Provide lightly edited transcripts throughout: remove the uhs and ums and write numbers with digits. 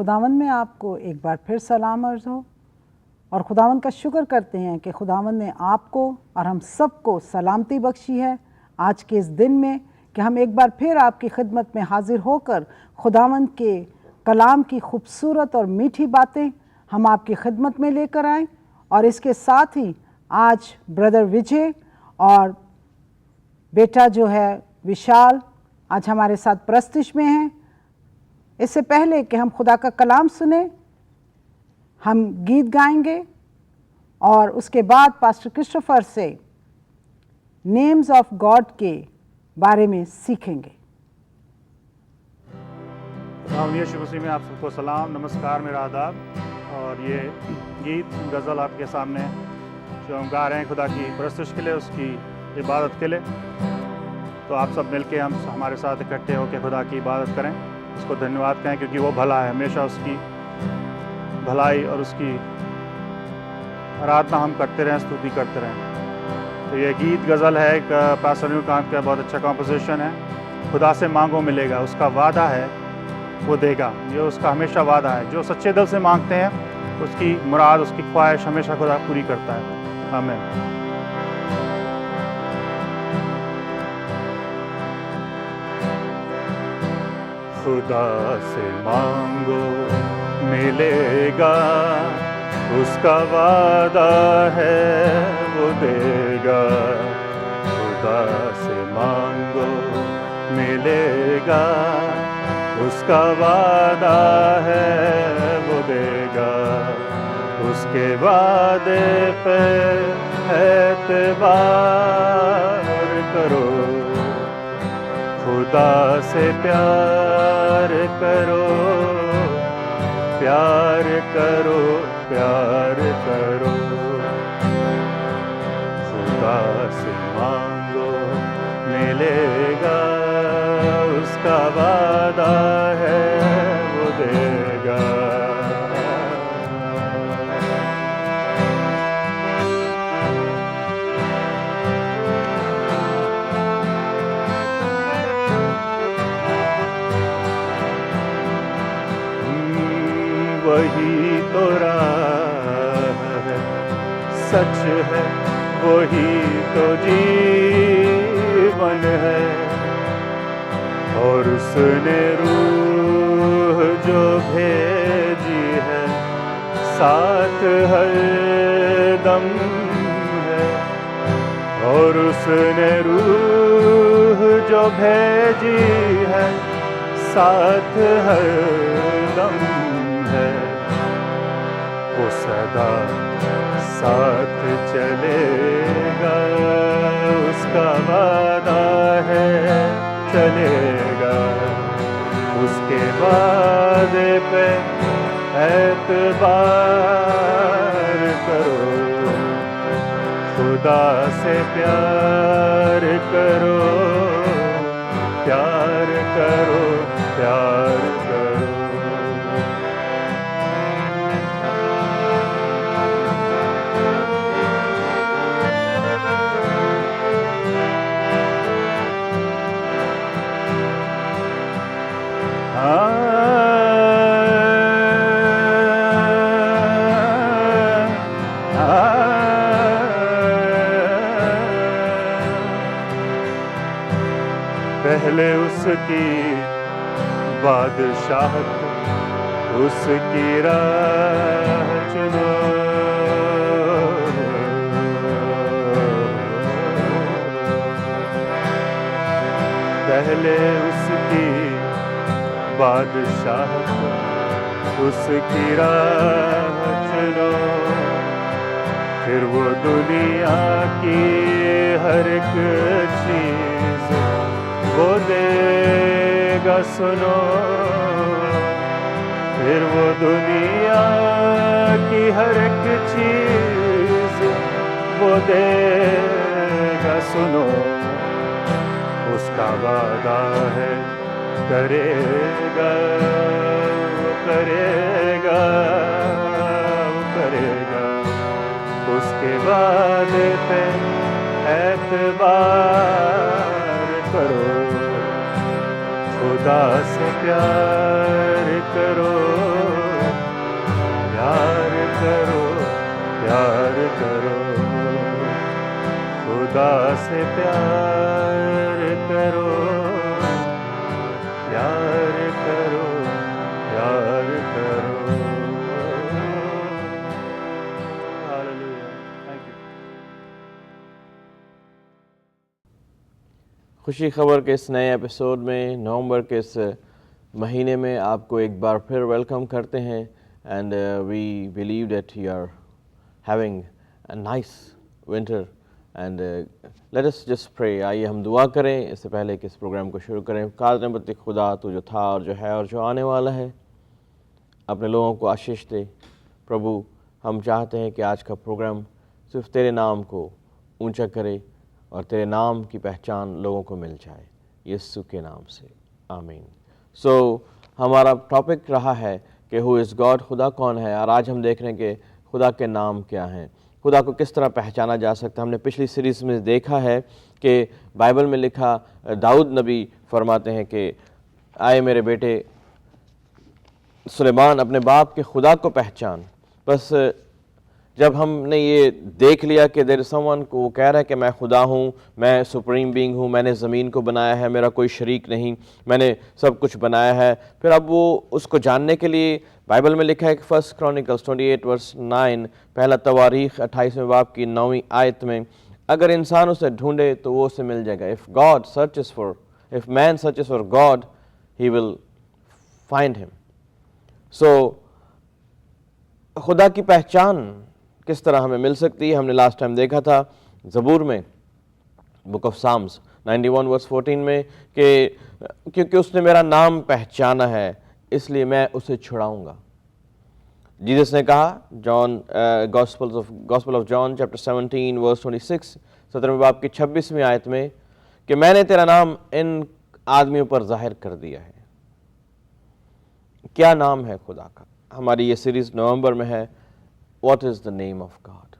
खुदावंद में आपको एक बार फिर सलाम अर्ज़ हो और खुदावंद का शुक्र करते हैं कि खुदावंद ने आपको और हम सबको सलामती बख्शी है आज के इस दिन में कि हम एक बार फिर आपकी खिदमत में हाजिर होकर खुदावंद के कलाम की खूबसूरत और मीठी बातें हम आपकी खिदमत में लेकर आएँ। और इसके साथ ही आज ब्रदर विजय और बेटा जो है विशाल आज हमारे साथ प्रस्तुश में हैं। इससे पहले कि हम खुदा का कलाम सुने, हम गीत गाएंगे और उसके बाद पास्टर क्रिस्टोफर से नेम्स ऑफ गॉड के बारे में सीखेंगे। यीशु मसीह में आप सबको सलाम, नमस्कार, मेरा आदाब। और ये गीत गज़ल आपके सामने जो हम गा रहे हैं खुदा की परस्तश के लिए, उसकी इबादत के लिए। तो आप सब मिलके हम हमारे साथ इकट्ठे होकर खुदा की इबादत करें, उसको धन्यवाद कहें क्योंकि वो भला है। हमेशा उसकी भलाई और उसकी आराधना हम करते रहें, स्तुति करते रहें। तो ये गीत गज़ल है, एक पास्टर न्यूकांत का बहुत अच्छा कॉम्पोजिशन है। खुदा से मांगो मिलेगा, उसका वादा है वो देगा। ये उसका हमेशा वादा है। जो सच्चे दिल से मांगते हैं उसकी मुराद, उसकी ख्वाहिश हमेशा खुदा पूरी करता है। आमीन। खुदा से मांगो मिलेगा, उसका वादा है वो देगा। खुदा से मांगो मिलेगा, उसका वादा है वो देगा। उसके वादे पे एतबार करो, खुदा से प्यार करो, प्यार करो, प्यार करो। खुदा से मांगो मिलेगा, उसका वादा है वो देगा। वही तो राह है, सच है, वही तो जीवन है। और उसने रूह जो भेजी है, साथ हर दम है। और उसने रूह जो भेजी है, साथ हर दम है। वो सदा साथ चलेगा, उसका वादा है चलेगा। उसके वादे पे एतबार करो, खुदा से प्यार करो, प्यार करो, प्यार करो। पहले उसकी बादशाहत, उसकी राह चुनो। पहले उसकी बादशाहत, उसकी राह चुनो। फिर वो दुनिया की हर एक चीज वो देगा सुनो। फिर वो दुनिया की हर एक चीज वो देगा सुनो। उसका वादा है करेगा, वो करेगा, वो करेगा। उसके वादे पे एतबार करो, खुदा से प्यार करो, کرو پیار کرو خدا سے پیار کرو پیار کرو پیار کرو ہاللویا تھینک یو خوشی خبر کے اس نئے ایپیسوڈ میں نومبر کے اس مہینے میں آپ کو ایک بار پھر ویلکم کرتے ہیں and we believe that you are having a nice winter and let us just pray. آئیے ہم دعا کریں اس سے پہلے کہ اس پروگرام کو شروع کریں. قادر نعمتی خدا تو جو تھا اور جو ہے اور جو آنے والا ہے اپنے لوگوں کو آشیش دے. پربھو ہم چاہتے ہیں کہ آج کا پروگرام صرف تیرے نام کو اونچا کرے اور تیرے نام کی پہچان لوگوں کو مل جائے یسوع کے نام سے آمین. سو ہمارا ٹاپک رہا ہے کہ ہو از گاڈ, خدا کون ہے, اور آج ہم دیکھ رہے ہیں کہ خدا کے نام کیا ہیں, خدا کو کس طرح پہچانا جا سکتا ہے. ہم نے پچھلی سیریز میں دیکھا ہے کہ بائبل میں لکھا داؤد نبی فرماتے ہیں کہ آئے میرے بیٹے سلیمان اپنے باپ کے خدا کو پہچان. بس جب ہم نے یہ دیکھ لیا کہ دیر سمون کو وہ کہہ رہا ہے کہ میں خدا ہوں, میں سپریم بینگ ہوں, میں نے زمین کو بنایا ہے, میرا کوئی شریک نہیں, میں نے سب کچھ بنایا ہے, پھر اب وہ اس کو جاننے کے لیے بائبل میں لکھا ہے کہ 1 Chronicles 28:9 پہلا تواریخ 28ویں باب کی 9ویں آیت میں اگر انسان اسے ڈھونڈے تو وہ اسے مل جائے گا. if man searches for God he will find him. سو خدا کی پہچان کس طرح ہمیں مل سکتی ہے. ہم نے لاسٹ ٹائم دیکھا تھا زبور میں بک آف سامز 91:14 میں کہ کیونکہ اس نے میرا نام پہچانا ہے اس لیے میں اسے چھڑاؤں گا. جیسس نے کہا گاسپل آف جان چیپٹر 17:26 17ویں باب کی 26ویں آیت میں کہ میں نے تیرا نام ان آدمیوں پر ظاہر کر دیا ہے. کیا نام ہے خدا کا؟ ہماری یہ سیریز نومبر میں ہے what is the name of God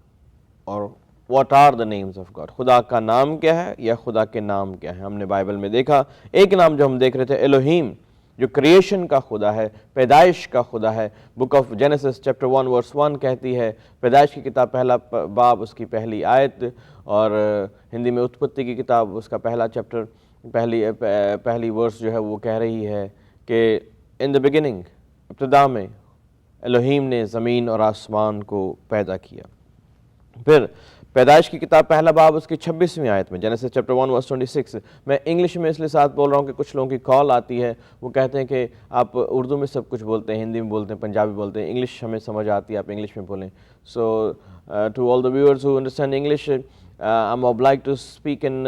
اور what are the names of God. خدا کا نام کیا ہے یا خدا کے نام کیا ہے. ہم نے بائبل میں دیکھا ایک نام جو ہم دیکھ رہے تھے الوہیم, جو کریشن کا خدا ہے, پیدائش کا خدا ہے. بک آف جینیسس چیپٹر 1:1 کہتی ہے, پیدائش کی کتاب پہلا باب اس کی پہلی آیت, اور ہندی میں اتپتی کی کتاب اس کا پہلا چیپٹر پہلی ورس جو ہے وہ کہہ رہی ہے کہ ان دا بگننگ, ابتدا میں الوہیم نے زمین اور آسمان کو پیدا کیا. پھر پیدائش کی کتاب پہلا باب اس کی 26ویں آیت میں جینیسس چیپٹر 1:26 میں انگلش میں اس لیے ساتھ بول رہا ہوں کہ کچھ لوگوں کی کال آتی ہے, وہ کہتے ہیں کہ آپ اردو میں سب کچھ بولتے ہیں, ہندی میں بولتے ہیں, پنجابی بولتے ہیں, انگلش ہمیں سمجھ آتی ہے, آپ انگلش میں بولیں. So to all the viewers who understand English I am obliged to speak in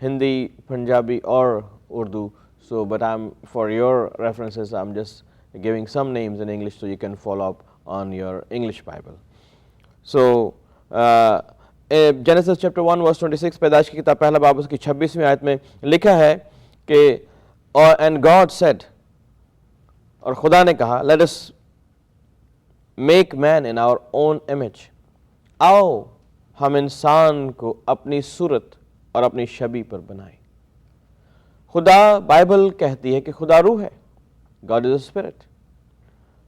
Hindi, Punjabi or Urdu. So but for your references I'm just giving some names in English so you can follow up on your English Bible. So Genesis chapter 1:26 پیدائش کی کتاب پہلا باب اس کی 26ویں آیت میں لکھا ہے کہ and God said, اور خدا نے کہا, let us make man in our own image. آؤ ہم انسان کو اپنی صورت اور اپنی شبیہ پر بنائیں. خدا بائبل کہتی ہے کہ خدا روح ہے, God is a spirit.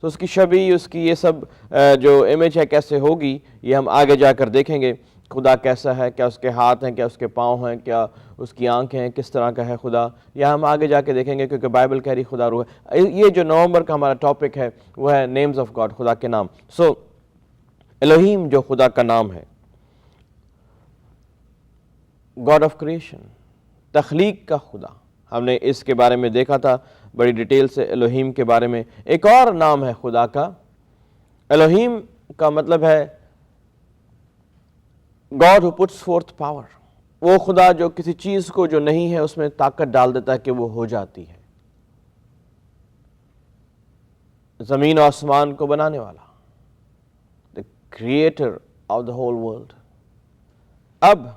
تو اس کی شبیہ, اس کی یہ سب جو امیج ہے کیسے ہوگی یہ ہم آگے جا کر دیکھیں گے. خدا کیسا ہے, کیا اس کے ہاتھ ہیں, کیا اس کے پاؤں ہیں, کیا اس کی آنکھیں ہیں, کس طرح کا ہے خدا, یہ ہم آگے جا کے دیکھیں گے کیونکہ بائبل کہہ رہی خدا روح ہے. یہ جو نومبر کا ہمارا ٹاپک ہے وہ ہے نیمز آف گاڈ, خدا کے نام. سو الوہیم جو خدا کا نام ہے, گاڈ آف کریشن, تخلیق کا خدا, ہم نے اس کے بارے میں دیکھا تھا بڑی ڈیٹیل سے الوہیم کے بارے میں. ایک اور نام ہے خدا کا, الوہیم کا مطلب ہے God who puts forth power. وہ خدا جو کسی چیز کو جو نہیں ہے اس میں طاقت ڈال دیتا ہے کہ وہ ہو جاتی ہے. زمین و آسمان کو بنانے والا, the creator of the whole world. اب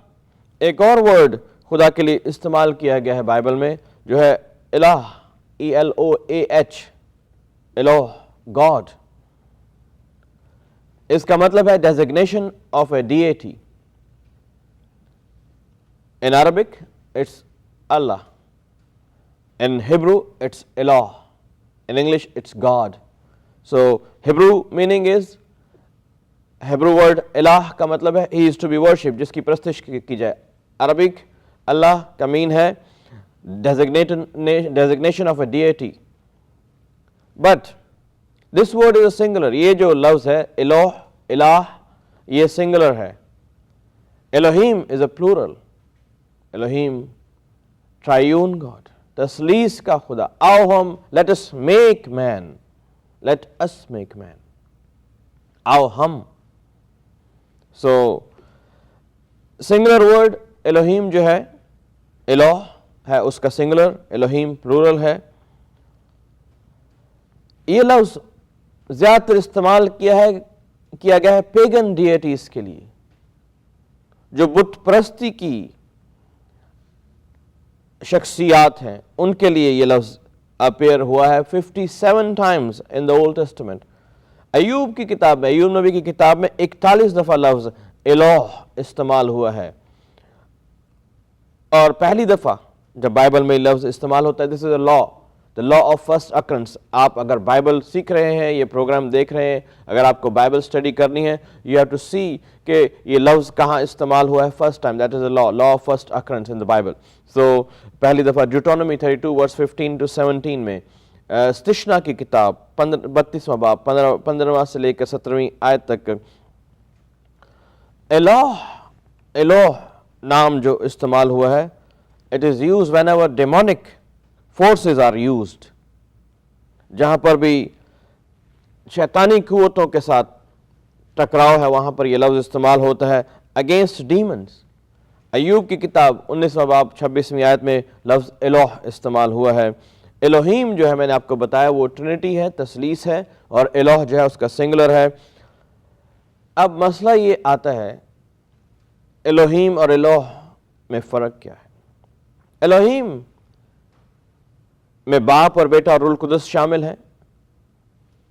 ایک اور ورڈ خدا کے لیے استعمال کیا گیا ہے بائبل میں جو ہے الہ, ELOAH, الوہ, God. اس کا مطلب ہے designation of a duty. In Arabic, it's Allah. In Hebrew, it's Elah. In English, it's God. So, Hebrew meaning is Hebrew word इलाह का मतलब है he is to be worship, जिसकी परस्तिश की जाए। अरबिक अल्लाह का मीन है designation of a deity, but this word is a singular. ये जो लफ्ज है इलोह, इलाह, ये सिंगुलर है। Elohim is a plural. Elohim triune God, तसलीस का खुदा। आओ हम, let us make man, let us make man, आओ हम। सो सिंगुलर वर्ड एलोहीम जो है, इलोह है उसका सिंगुलर, एलोहीम प्लूरल है। ये लफ्ज ज्यादातर इस्तेमाल किया गया है पेगन डिएटीज के लिए, जो बुत परस्ती की शख्सियात हैं, उनके लिए ये लफ्ज अपेयर हुआ है 57 times in the Old Testament. अय्यूब की किताब में, अय्यूब नबी की किताब में 41 दफा लफ्ज इलोह इस्तेमाल हुआ है। और पहली दफा जब बाइबल में लफ्ज इस्तेमाल होता है, this is a law, the law of first occurrence. आप अगर बाइबल सीख रहे हैं, ये प्रोग्राम देख रहे हैं, अगर आपको बाइबल स्टडी करनी है, यू हैव टू सी कि ये लफ्ज कहाँ इस्तेमाल हुआ है first time. That is a law, law of first occurrence in the Bible. So पहली दफा ड्यूटोनॉमी 32 वर्स 15 to 17 में, स्तिशना की किताब 32वां बाब 15वां से लेकर 17वीं आयत तक, एलोह नाम जो इस्तेमाल हुआ है, it is used whenever demonic forces are used. जहां पर भी शैतानी कुव्वतों के साथ टकराव है, वहां पर यह लफ्ज इस्तेमाल होता है अगेंस्ट डीमंस। अय्यूब की किताब 19वां बाब 26वीं आयत में लफ्ज एलोह इस्तेमाल हुआ है। एलोहीम जो है, मैंने आपको बताया, वो ट्रिनिटी है, तसलीस है, और एलोह जो है उसका सिंगुलर है। अब मसला ये आता है, एलोहीम और एलोह में फ़र्क क्या है? एलोहीम में बाप और बेटा और रूह कुदस शामिल है।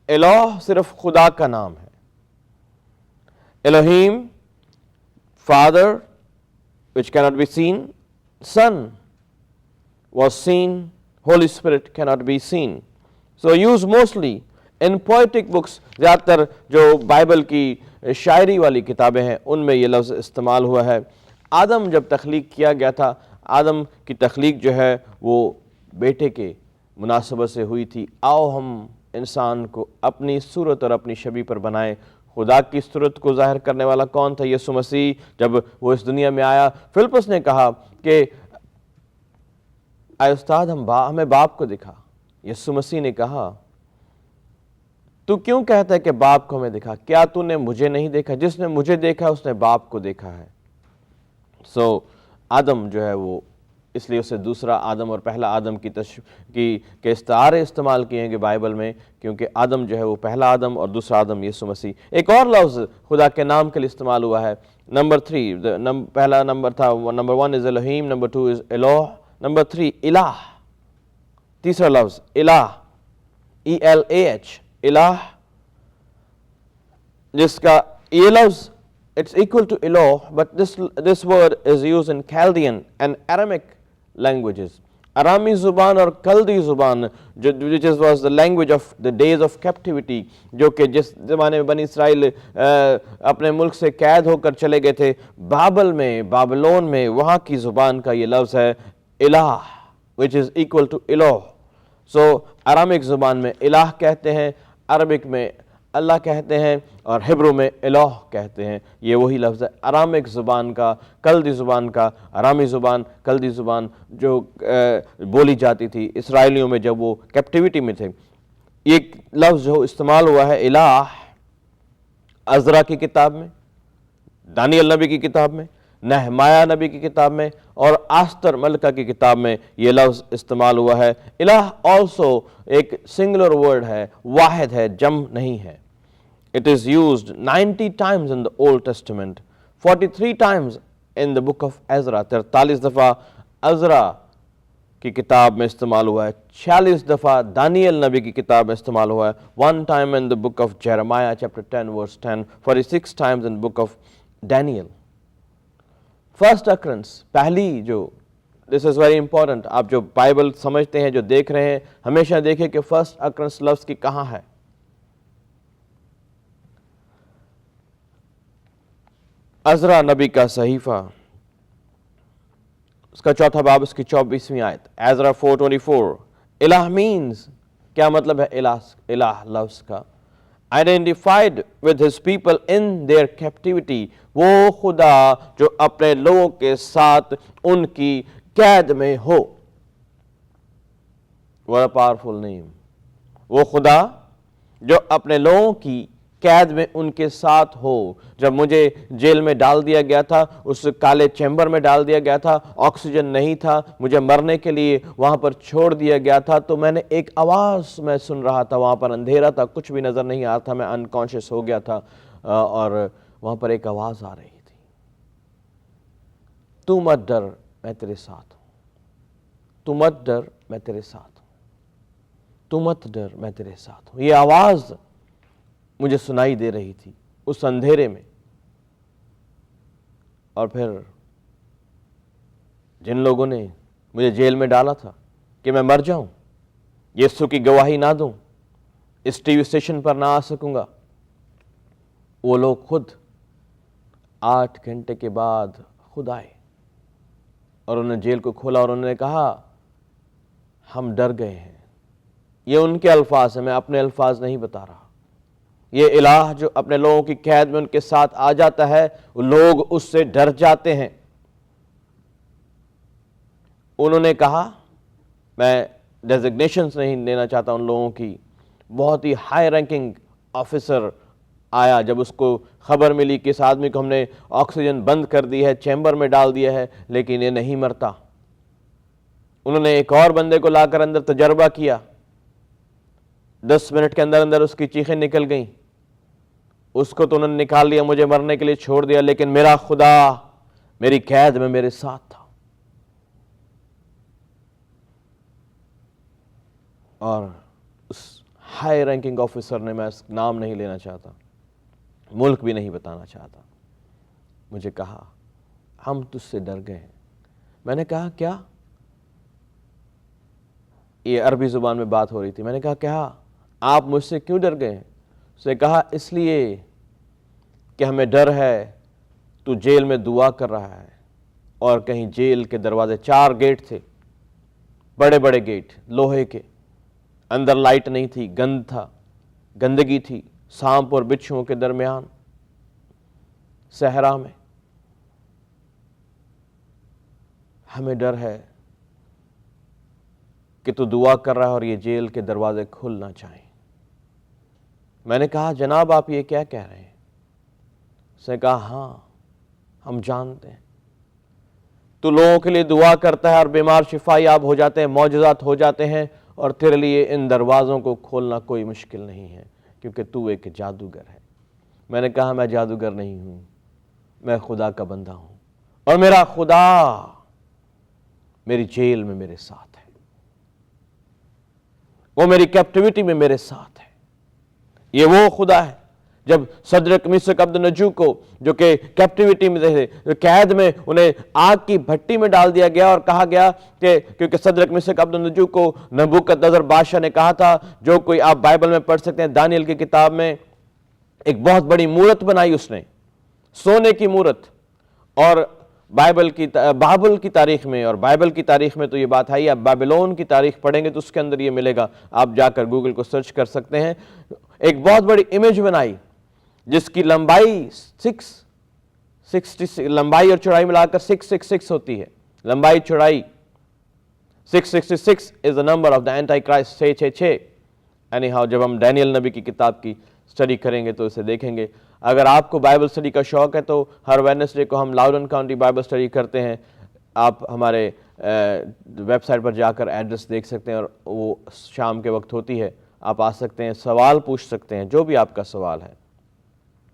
एलोह सिर्फ खुदा का नाम है। Elohim father which cannot be seen, Son was seen, Holy Spirit cannot be seen. So used mostly in poetic books. ज़्यादातर जो बाइबल की शायरी वाली किताबें हैं, उनमें ये लफ्ज़ इस्तेमाल हुआ है। आदम जब तख्लीक किया गया था, आदम की तख्लीक जो है वो बेटे के मुनासबत से हुई थी। आओ हम इंसान को अपनी सूरत और अपनी शबीह पर बनाएं। खुदा की सूरत को जाहिर करने वाला कौन था? यीशु मसीह। जब वो इस दुनिया में आया, फिलिप्पुस ने कहा कि आए उस्ताद, हमें बाप को दिखा। यीशु मसीह ने कहा, तू क्यों कहता है कि बाप को हमें दिखा? क्या तूने मुझे नहीं देखा? जिसने मुझे देखा उसने बाप को देखा है। सो आदम जो है वो, इसलिए उसे दूसरा आदम और पहला आदम के इस्तारे इस्तेमाल किए हैं बाइबल में, क्योंकि आदम जो है वो पहला आदम और दूसरा आदम यीशु मसीह। एक और लफ्ज़ खुदा के नाम के लिए इस्तेमाल हुआ है, नंबर 3। पहला नंबर था, number 1 is Elohim, number 2 is Eloah, number 3 इलाह। तीसरा लफ्ज़ इलाह, ELAH, इलाह, जिसका ये लफ्ज़ it's equal to Eloh, but this word is used in Chaldean and Aramic languages. Arami Zuban और Kaldi Zuban, which was the language of the days of captivity, जो कि जिस ज़माने में बनी इसराइल अपने मुल्क से कैद होकर चले गए थे, बाबल में, बाबलोन में, वहाँ की ज़ुबान का ये लफ्ज़ है इलाह, which is equal to Eloh. So Aramaic ज़ुबान में इलाह कहते हैं, अरबिक में अल्लाह कहते हैं, और हिब्रू में एलोह कहते हैं। ये वही लफ्ज़ है अरामिक ज़ुबान का, कल्दी ज़ुबान का। अरामी ज़ुबान, कल्दी ज़ुबान जो बोली जाती थी इसराइलियों में जब वो कैप्टिविटी में थे। ये लफ्ज़ जो इस्तेमाल हुआ है इलाह, अज़रा की किताब में, दानियल नबी की किताब में, नहमाया नबी की किताब में, और आस्तर मलका की किताब में ये लफ्ज़ इस्तेमाल हुआ है। इलाह ऑल्सो एक सिंगुलर वर्ड है, वाहिद है, जम नहीं है। It is used 90 times in the Old Testament, 43 times in the book of Ezra. 43 दफ़ा अज़रा की किताब में इस्तेमाल हुआ है, 46 दफ़ा दानियल नबी की किताब में इस्तेमाल हुआ है, 1 time in the book of Jeremiah chapter 10 verse 10, 46 times in the book of Daniel. First occurrence, पहली जो, this is very important, आप जो बाइबल समझते हैं, जो देख रहे हैं, हमेशा देखें कि फर्स्ट occurrence लफ्ज़ की कहाँ है। अज़रा नबी का सहीफ़ा, उसका 4 बाब, उसकी 24वीं आयत, एज़रा 4:24। इलाह मीन्स, क्या मतलब है इलाह लफ्ज़ का? Identified with his people in their captivity, वो खुदा जो अपने लोगों के साथ उनकी कैद में हो। What a powerful name. वो खुदा जो अपने लोगों की कैद में उनके साथ हो। जब मुझे जेल में डाल दिया गया था, उस काले चैम्बर में डाल दिया गया था, ऑक्सीजन नहीं था, मुझे मरने के लिए वहाँ पर छोड़ दिया गया था, तो मैंने एक आवाज़ मैं सुन रहा था। वहाँ पर अंधेरा था, कुछ भी नज़र नहीं आ रहा था, मैं अनकॉन्शियस हो गया था, और वहाँ पर एक आवाज़ आ रही थी, तू मत डर, मैं तेरे साथ हूँ। तू मत डर, मैं तेरे साथ हूँ। तू मत डर, मैं तेरे साथ हूँ। ये आवाज़ मुझे सुनाई दे रही थी उस अंधेरे में। और फिर जिन लोगों ने मुझे जेल में डाला था कि मैं मर जाऊं, यीशु की गवाही ना दूं, इस टीवी स्टेशन पर ना आ सकूंगा, वो लोग खुद 8 घंटे के बाद खुद आए और उन्होंने जेल को खोला और उन्होंने कहा, हम डर गए हैं। ये उनके अल्फाज हैं, मैं अपने अल्फाज नहीं बता रहा। ये इलाह जो अपने लोगों की कैद में उनके साथ आ जाता है, लोग उससे डर जाते हैं। उन्होंने कहा, मैं डेजिग्नेशंस नहीं देना चाहता उन लोगों की, बहुत ही हाई रैंकिंग ऑफिसर आया जब उसको खबर मिली कि इस आदमी को हमने ऑक्सीजन बंद कर दी है, चैम्बर में डाल दिया है, लेकिन ये नहीं मरता। उन्होंने एक और बंदे को लाकर अंदर तजर्बा किया, 10 मिनट के अंदर अंदर उसकी चीखें निकल गईं। उसको तो उन्होंने निकाल लिया, मुझे मरने के लिए छोड़ दिया, लेकिन मेरा खुदा मेरी कैद में मेरे साथ था। और उस हाई रैंकिंग ऑफिसर ने, मैं नाम नहीं लेना चाहता, मुल्क भी नहीं बताना चाहता, मुझे कहा, हम तुझसे डर गए हैं। मैंने कहा, क्या? ये अरबी जुबान में बात हो रही थी। मैंने कहा, क्या आप मुझसे क्यों डर गए? उसने कहा, इसलिए कि हमें डर है तू जेल में दुआ कर रहा है और कहीं जेल के दरवाजे, 4 गेट थे, बड़े बड़े गेट लोहे के, अंदर लाइट नहीं थी, गंद था, गंदगी थी, सांप और बिच्छुओं के दरमियान सहरा में। हमें डर है कि तू दुआ कर रहा है और ये जेल के दरवाजे खुल ना चाहें। मैंने कहा, जनाब आप ये क्या कह रहे हैं? उसने कहा, हाँ हम जानते हैं, तू लोगों के लिए दुआ करता है और बीमार शिफा याब हो जाते हैं, मौजज़ात हो जाते हैं, और तेरे लिए इन दरवाज़ों को खोलना कोई मुश्किल नहीं है, क्योंकि तू एक जादूगर है। मैंने कहा, मैं जादूगर नहीं हूँ, मैं खुदा का बंदा हूँ, और मेरा खुदा मेरी जेल में मेरे साथ है, वो मेरी कैप्टिविटी में मेरे साथ है। ये वो खुदा है जब सदरक मिसक अब्दुन्नजू को, जो कि कैप्टिविटी में थे, कैद में, उन्हें आग की भट्टी में डाल दिया गया और कहा गया कि, क्योंकि सदरक मिसक अब्दुन्नजू को नबूकदनेस्सर बादशाह ने कहा था, जो कोई आप बाइबल में पढ़ सकते हैं, दानियल की किताब में, एक बहुत बड़ी मूरत बनाई उसने, सोने की मूरत। और बाइबल की तारीख में, और बाइबल की तारीख में तो ये बात है, आप बाबिलोन की तारीख पढ़ेंगे तो उसके अंदर ये मिलेगा, आप जाकर गूगल को सर्च कर सकते हैं। एक बहुत बड़ी इमेज बनाई जिसकी लंबाई 666, लंबाई और चौड़ाई मिलाकर 666 होती है, लंबाई चौड़ाई 666 is the number of the anti Christ, 666। Any how, जब हम डैनियल नबी की किताब की स्टडी करेंगे तो इसे देखेंगे। अगर आपको बाइबल स्टडी का शौक है तो हर वेडनेसडे को हम लाउडन काउंटी बाइबल स्टडी करते हैं। आप हमारे वेबसाइट पर जाकर एड्रेस देख सकते हैं, और वो शाम के वक्त होती है। आप आ सकते हैं, सवाल पूछ सकते हैं, जो भी आपका सवाल है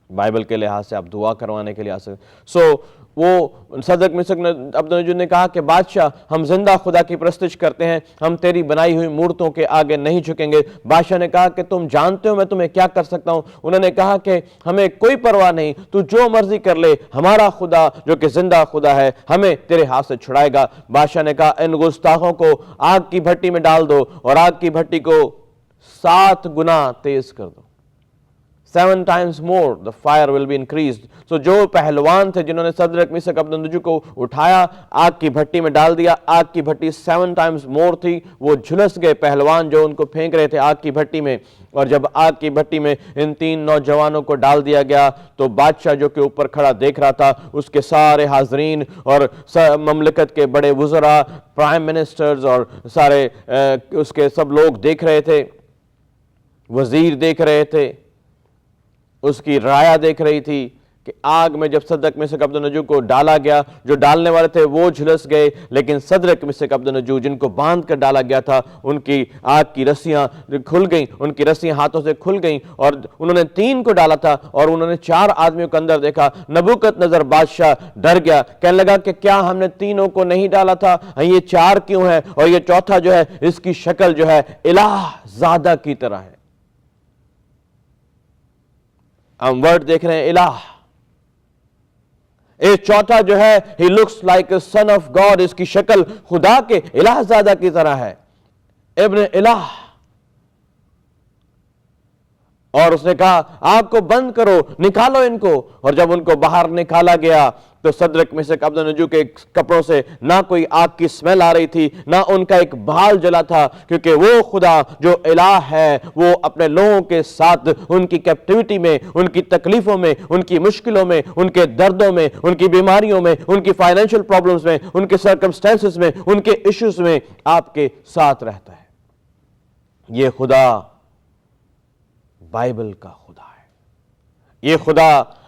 बाइबल के लिहाज से, आप दुआ करवाने के लिए आ सकते हैं। वो सदरक मिसक अब्दुन्नजू ने कहा कि बादशाह, हम जिंदा खुदा की प्रस्तुत करते हैं, हम तेरी बनाई हुई मूर्तों के आगे नहीं झुकेंगे। बादशाह ने कहा कि तुम जानते हो मैं तुम्हें क्या कर सकता हूं। उन्होंने कहा कि हमें कोई परवाह नहीं, तू जो मर्जी कर ले, हमारा खुदा जो कि जिंदा खुदा है हमें तेरे हाथ से छुड़ाएगा। बादशाह ने कहा, इन गुस्ताखों को आग की भट्टी में डाल दो और आग की भट्टी को 7 गुना तेज कर दो। 7 times more the fire will be increased. So जो पहलवान थे जिन्होंने सदरक मिशक अबेदनगो को उठाया, आग की भट्टी में डाल दिया, आग की भट्टी 7 times more थी, वो झुलस गए पहलवान जो उनको फेंक रहे थे आग की भट्टी में। और जब आग की भट्टी में इन 3 नौजवानों को डाल दिया गया तो बादशाह जो के ऊपर खड़ा देख रहा था, उसके सारे हाजरीन और ममलकत के बड़े वज़रा, प्राइम मिनिस्टर्स और सारे उसके सब लोग देख रहे थे, वजीर देख रहे थे, उसकी राया देख रही थी कि आग में जब सदरक मिशक अबेदनगो को डाला गया, जो डालने वाले थे वो झुलस गए, लेकिन सदरक मिशक अबेदनगो जिनको बांध कर डाला गया था, उनकी आग की रस्सियां खुल गईं, उनकी रस्सियां हाथों से खुल गईं और उन्होंने 3 को डाला था और उन्होंने 4 आदमियों के अंदर देखा। नबूकदनेस्सर बादशाह डर गया, कहने लगा कि क्या हमने 3 को नहीं डाला था, ये 4 क्यों है, और ये चौथा जो है इसकी शक्ल जो है इलाह ज़ादा की तरह है। हम वर्ड देख रहे हैं इलाह। ये चौथा जो है he looks like a son of God, इसकी शक्ल खुदा के इलाहज़ादा की तरह है, इब्न इलाह। और उसने कहा आग को बंद करो, निकालो इनको। और जब उनको बाहर निकाला गया तो सदरक मिशक अबेदनगो के कपड़ों से ना कोई आग की स्मेल आ रही थी, ना उनका एक बाल जला था, क्योंकि वो खुदा जो इलाह है वो अपने लोगों के साथ उनकी कैप्टिविटी में, उनकी तकलीफों में, उनकी मुश्किलों में, उनके दर्दों में, उनकी बीमारियों में, उनकी फाइनेंशियल प्रॉब्लम्स में, उनके सर्कमस्टेंसेस में, उनके इश्यूज में आपके साथ रहता है। ये खुदा बाइबल का खुदा है। ये खुदा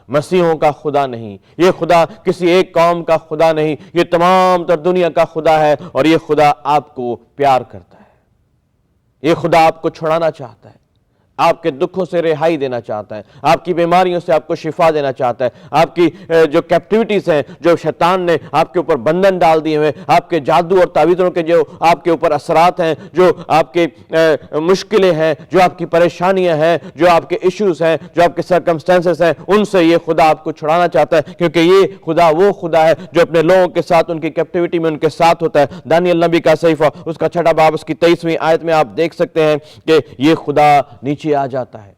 मसीहों का खुदा नहीं, ये खुदा किसी एक कौम का खुदा नहीं, ये तमाम तर दुनिया का खुदा है। और ये खुदा आपको प्यार करता है, ये खुदा आपको छुड़ाना चाहता है, आपके दुखों से रिहाई देना चाहता है, आपकी बीमारियों से आपको शिफा देना चाहता है, आपकी जो कैप्टिविटीज हैं, जो शैतान ने आपके ऊपर बंधन डाल दिए हुए, आपके जादू और तावीज़ों के जो आपके ऊपर असरात हैं, जो आपके मुश्किलें हैं, जो आपकी परेशानियां हैं, जो आपके इश्यूज हैं, जो आपके सर्कमस्टेंसेस हैं, उनसे ये खुदा आपको छुड़ाना चाहता है, क्योंकि ये खुदा वो खुदा है जो अपने लोगों के साथ उनकी कैप्टिविटी में उनके साथ होता है। दानियल नबी का सहीफा उसका 6 बाब उसकी 23वीं आयत में आप देख सकते हैं कि ये खुदा नीचे आ जाता है।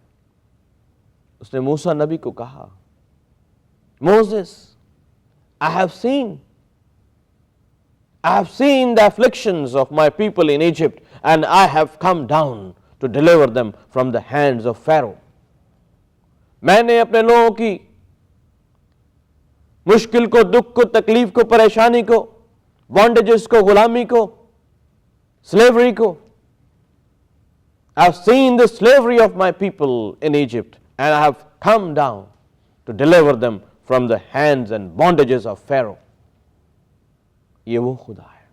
उसने मूसा नबी को कहा, Moses, I have seen the afflictions of my people in Egypt and I have come down to deliver them from the hands of Pharaoh. मैंने अपने लोगों की मुश्किल को, दुख को, तकलीफ को, परेशानी को, बॉन्डेजेस को, गुलामी को, स्लेवरी को, I've seen the slavery of my people in Egypt and I have come down to deliver them from the hands and bondages of Pharaoh. ये वो खुदा है।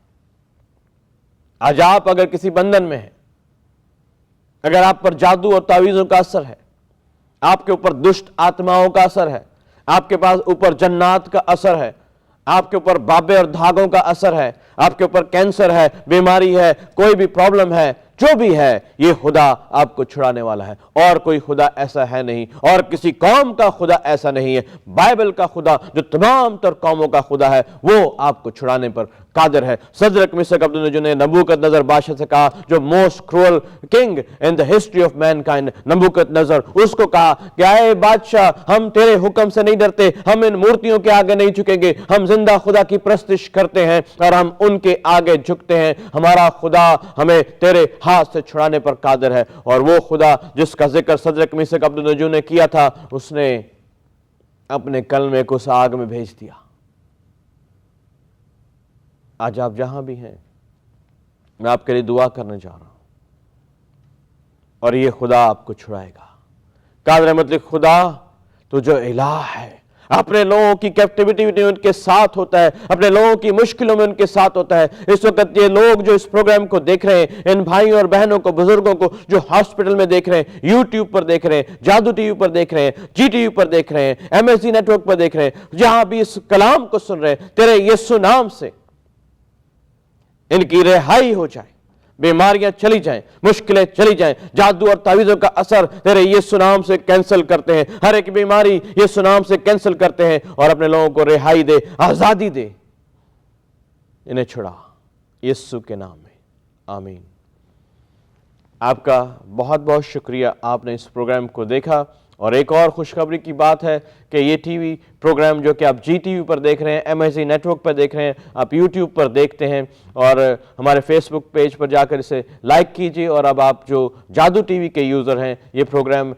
आज आप अगर किसी बंधन में हैं, अगर आप पर जादू और तावीज़ों का असर है, आपके ऊपर दुष्ट आत्माओं का असर है, आपके पास ऊपर जन्नात का असर है, आपके ऊपर बाबे और धागों का असर है, आपके ऊपर कैंसर है, बीमारी है, कोई भी प्रॉब्लम है, जो भी है, ये खुदा आपको छुड़ाने वाला है। और कोई खुदा ऐसा है नहीं, और किसी कौम का खुदा ऐसा नहीं है। बाइबल का खुदा जो तमाम तर कौमों का खुदा है, वो आपको छुड़ाने पर कादिर है। सदरक मिशक अबेदनगो ने नबूकदनेस्सर बादशाह से कहा, जो most cruel king in the history of mankind, Nebuchadnezzar, उसको कहा कि आए बादशाह, हम तेरे हुक्म से नहीं डरते, हम इन मूर्तियों के आगे नहीं झुकेंगे, हम जिंदा खुदा की परस्तिश करते हैं और हम उनके आगे झुकते हैं। हमारा खुदा हमें तेरे हाथ से छुड़ाने पर कादिर है। और वो खुदा जिसका जिक्र सदरक मिशक अबेदनगो ने किया था, उसने अपने कलमे को उस आग में भेज दिया। आज आप जहां भी हैं, मैं आपके लिए दुआ करने जा रहा हूं और ये खुदा आपको छुड़ाएगा। कादिर मतलब खुदा तो जो इलाह है, अपने लोगों की कैप्टिविटी में उनके साथ होता है, अपने लोगों की मुश्किलों में उनके साथ होता है। इस वक्त ये लोग जो इस प्रोग्राम को देख रहे हैं, इन भाइयों और बहनों को, बुजुर्गों को जो हॉस्पिटल में देख रहे हैं, यूट्यूब पर देख रहे हैं, जादू टीवी पर देख रहे हैं, GTV पर देख रहे हैं, MSG नेटवर्क पर देख रहे हैं, जहां भी इस कलाम को सुन रहे हैं, तेरे यीशु नाम से इनकी रिहाई हो जाए, बीमारियां चली जाएं, मुश्किलें चली जाएं, जादू और तावीज़ों का असर तेरे यीशु नाम से कैंसिल करते हैं। हर एक बीमारी यीशु नाम से कैंसिल करते हैं और अपने लोगों को रिहाई दे, आजादी दे, इन्हें छुड़ा यीशु के नाम में, आमीन। आपका बहुत बहुत शुक्रिया, आपने इस प्रोग्राम को देखा اور ایک اور خوشخبری کی بات ہے کہ یہ ٹی وی پروگرام جو کہ آپ جی ٹی وی پر دیکھ رہے ہیں، M S C network پر دیکھ رہے ہیں، آپ یوٹیوب پر دیکھتے ہیں، اور ہمارے فیس بک پیج پر جا کر اسے لائک کیجیے. اور اب آپ جو جادو ٹی وی کے یوزر ہیں، یہ پروگرام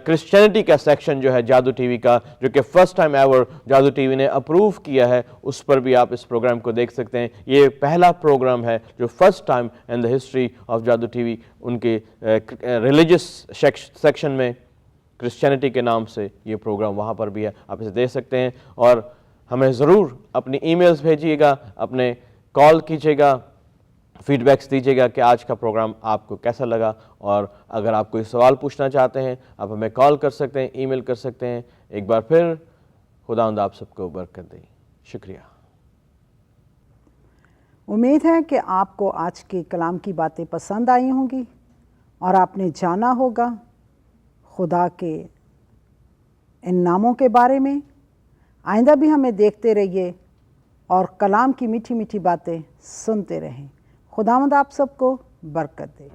کرسچینٹی کا سیکشن جو ہے جادو ٹی وی کا، جو کہ فرسٹ ٹائم ایور جادو ٹی وی نے اپروو کیا ہے، اس پر بھی آپ اس پروگرام کو دیکھ سکتے ہیں. یہ پہلا پروگرام ہے جو first time in the history of جادو ٹی وی ان کے ریلیجس سیکشن میں کرسچینٹی کے نام سے یہ پروگرام وہاں پر بھی ہے، آپ اسے دیکھ سکتے ہیں. اور ہمیں ضرور اپنی ای میلز بھیجیے گا، اپنے کال کیجیے گا، فیڈ بیکس دیجیے گا کہ آج کا پروگرام آپ کو کیسا لگا. اور اگر آپ کوئی سوال پوچھنا چاہتے ہیں، آپ ہمیں کال کر سکتے ہیں، ای میل کر سکتے ہیں. ایک بار پھر خداوند آپ سب کو برکت دے. شکریہ. امید ہے کہ آپ کو آج کے کلام کی باتیں پسند آئی ہوں گی اور آپ نے جانا ہوگا خدا کے ان ناموں کے بارے میں. آئندہ بھی ہمیں دیکھتے رہیے اور کلام کی میٹھی میٹھی باتیں سنتے رہیں. خداوند آپ سب کو برکت دے.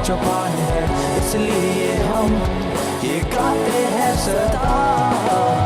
چوپان ہے، اس لیے ہم یہ گاتے ہیں سدا.